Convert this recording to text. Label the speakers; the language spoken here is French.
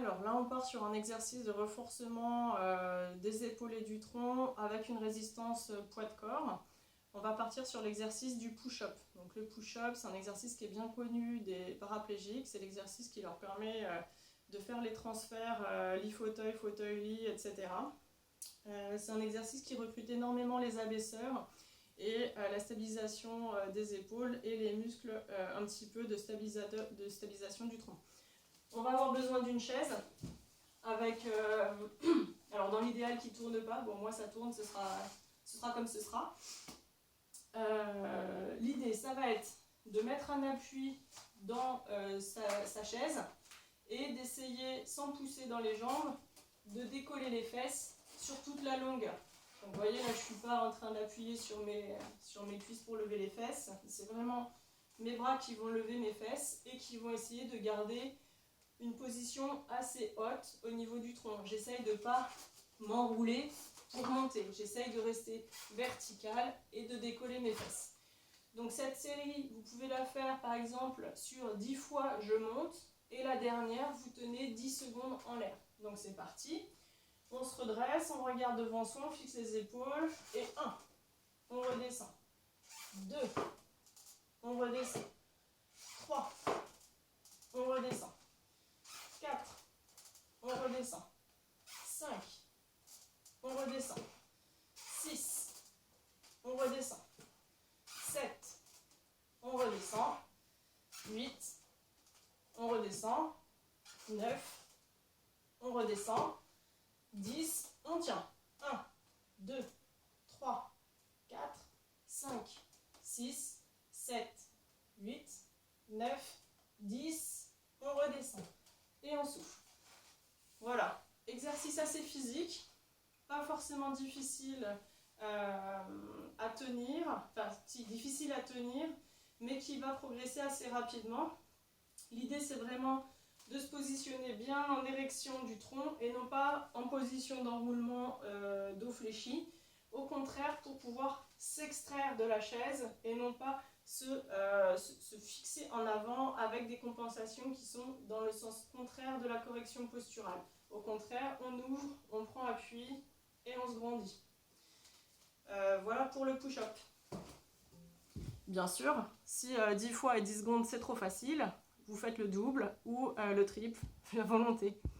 Speaker 1: Alors là, on part sur un exercice de renforcement des épaules et du tronc avec une résistance poids de corps. On va partir sur l'exercice du push-up. Donc le push-up, c'est un exercice qui est bien connu des paraplégiques. C'est l'exercice qui leur permet de faire les transferts lit-fauteuil, fauteuil-lit, etc. C'est un exercice qui recrute énormément les abaisseurs et la stabilisation des épaules et les muscles un petit peu de stabilisation du tronc. On va avoir besoin d'une chaise avec, alors dans l'idéal qui ne tourne pas, bon moi ça tourne, ce sera comme ce sera. L'idée ça va être de mettre un appui dans sa chaise et d'essayer sans pousser dans les jambes de décoller les fesses sur toute la longueur. Donc vous voyez là je ne suis pas en train d'appuyer sur mes cuisses pour lever les fesses, c'est vraiment mes bras qui vont lever mes fesses et qui vont essayer de garder une position assez haute au niveau du tronc. J'essaye de ne pas m'enrouler pour monter. J'essaye de rester verticale et de décoller mes fesses. Donc cette série, vous pouvez la faire par exemple sur 10 fois je monte et la dernière, vous tenez 10 secondes en l'air. Donc c'est parti. On se redresse, on regarde devant soi, on fixe les épaules et 1, on redescend. 2, on redescend. 3, on redescend. 4, on redescend. 5, on redescend. 6, on redescend. 7, on redescend. 8, on redescend. 9, on redescend. 10, on tient. 1, 2, 3, 4, 5, 6, 7, 8, 9, 10, on redescend. Et on souffle. Voilà, exercice assez physique, pas forcément difficile à tenir, enfin si, difficile à tenir, mais qui va progresser assez rapidement. L'idée c'est vraiment de se positionner bien en érection du tronc et non pas en position d'enroulement dos fléchi. Au contraire, pour pouvoir s'extraire de la chaise et non pas se fixer en avant avec des compensations qui sont dans le sens contraire de la correction posturale. Au contraire, on ouvre, on prend appui et on se grandit. Voilà pour le push-up. Bien sûr, si 10 fois et 10 secondes c'est trop facile, vous faites le double ou le triple, la volonté.